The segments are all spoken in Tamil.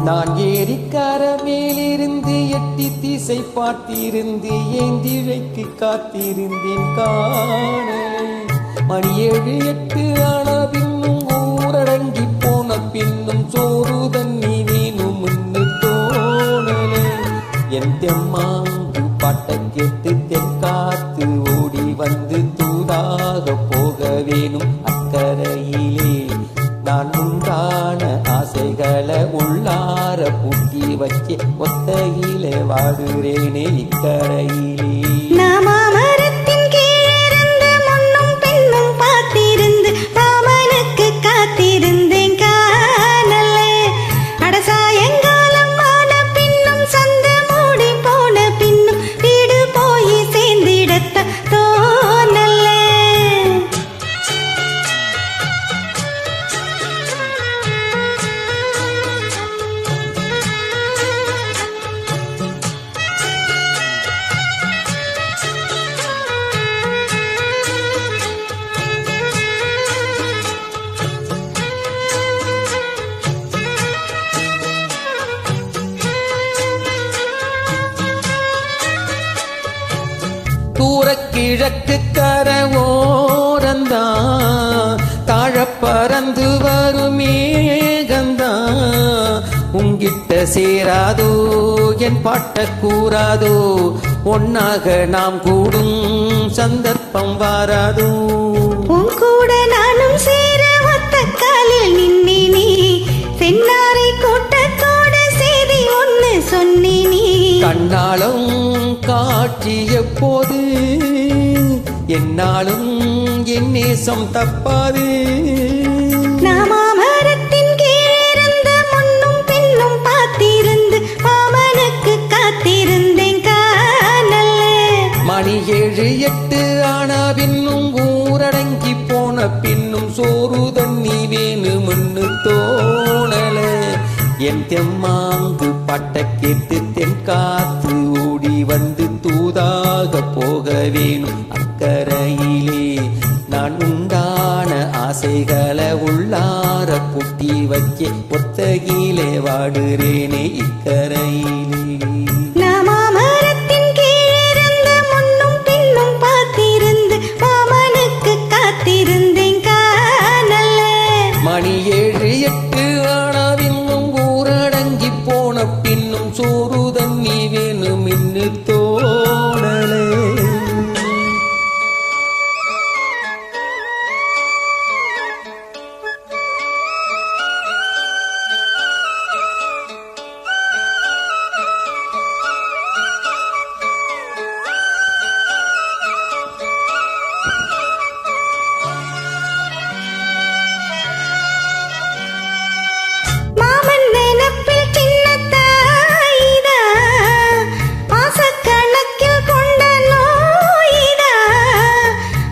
நான் ஏரிக்கார மேலிருந்து எட்டி திசை பார்த்திருந்து ஏந்திழைக்கு காத்திருந்தேன் காணலை. மணி 7 8 ஆன பின்னும் ஊரடங்கி போன பின்னும் சோறு தண்ணி வேணும் தோணலை. என் தெம்மாங்கு பாட்டை கேட்டு தென்காத்து ஓடி வந்து தூதாக போக வேணும் அக்கறையிலே. நான் உண்டான ஆசைகளை உள்ளார பூட்டி வச்சு ஒத்தையிலே வாடுறேனே இக்கரையிலே. நாமரத்தின் கீழிருந்து முன்னும் பின்னும் பார்த்திருந்து மாமனுக்கு காத்திருந்தேன் காணல. அடசாயங்காலம் ஆன பின்னும் சந்த மூடி போன பின்னும் வீடு போய் சேர்ந்திடத்த தோணல. கிழக்கு கரவோரந்தான் தாழ பறந்து வரும் மேகந்தான். உங்கிட்ட சேராதோ என் பாட்ட கூறாதோ, ஒன்னாக நாம் கூடும் சந்தர்ப்பம் வாராதோ. உன் கூட நானும் சேர ஒத்த காலில் நின்னி நீ சென்னாரை கூட்டத்தோட செய்தி ஒன்னு சொன்னி நீ. கண்ணாலும் காட்சிய போது என்னாலும் என் நேசம் தப்பாது. நாமரத்தின் கீழிருந்து முன்னும் பின்னும் பார்த்திருந்து மாமனுக்கு காத்திருந்தேன் காணல. மணி 7 8 ஆனா பின்னும் ஊரடங்கி போன பின்னும் சோறு தண்ணி வேணும்னு தோணல. என் தெம்மாங்கு பாட்ட கேட்டு தென்காத்து ஓடி வந்து தூதாக போக வேணும் அக்கரையிலே. நான் உண்டான ஆசைகளை உள்ளார பூட்டி வச்சு ஒத்தகிலே வாடுறேனே இக்கரையிலே. நாமரத்தின் கீழிருந்து முன்னும் பின்னும் பார்த்திருந்து மாமனுக்கு காத்திருந்தேன் காணல. மணி 7 8 ஆனா பின்னும் ஊரடங்கி போன பின்னும் சோறு தண்ணி வேணும் தோணலே. மாமன் நினைப்பில் சின்ன தாயிதா, மாசக்கணக்கில் கொண்ட நோயிதா.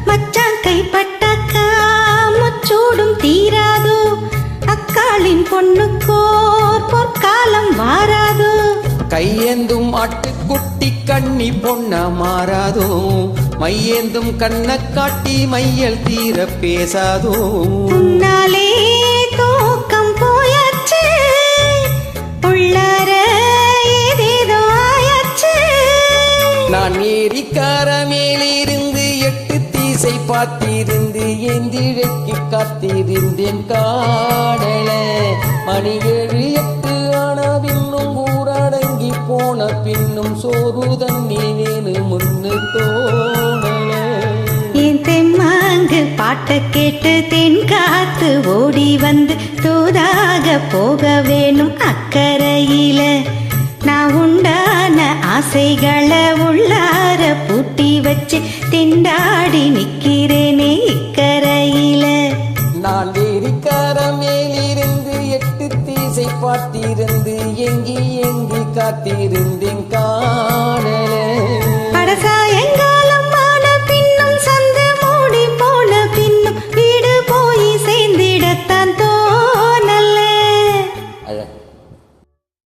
மச்சான் கைப்பட்டாக்கா முச்சூடும் தீராதோ, அக்காளின் பொண்ணுக்கோர் பொற்காலம் வாராதோ. கையேந்தும் ஆட்டுக்குட்டி கண்ணி பொண்ண மாறாதோ, மையேந்தும் கண்ண காட்டி மையல் தீர பேசாதோ. உன்னாலே தூக்கம் போயாச்சு, உள்ளார ஏதேதோ ஆயாச்சு. நான் ஏரிக்கார மேலிருந்து 8 திசை பார்த்திருந்து ஏந்திழைக்கு காத்திருந்தேன் காணல. மணி 7 8 ஆன பின்னும் ஊரடங்கி போன பின்னும் சோறு தண்ணி வேணும்னு தோணல. என் தெம்மாங்கு பாட்ட கேட்டு தென்காத்து ஓடி வந்து தூதாக போக வேணும் அக்கரையில. நான் உண்டான ஆசைகளை உள்ளார பூட்டி வச்சு திண்டாடி நிக்கிறேனே இக்கரையில. நான் ஏரிக்கார மேலிருந்து 8 திசை பார்த்திருந்து எங்கி காத்திருந்தேன்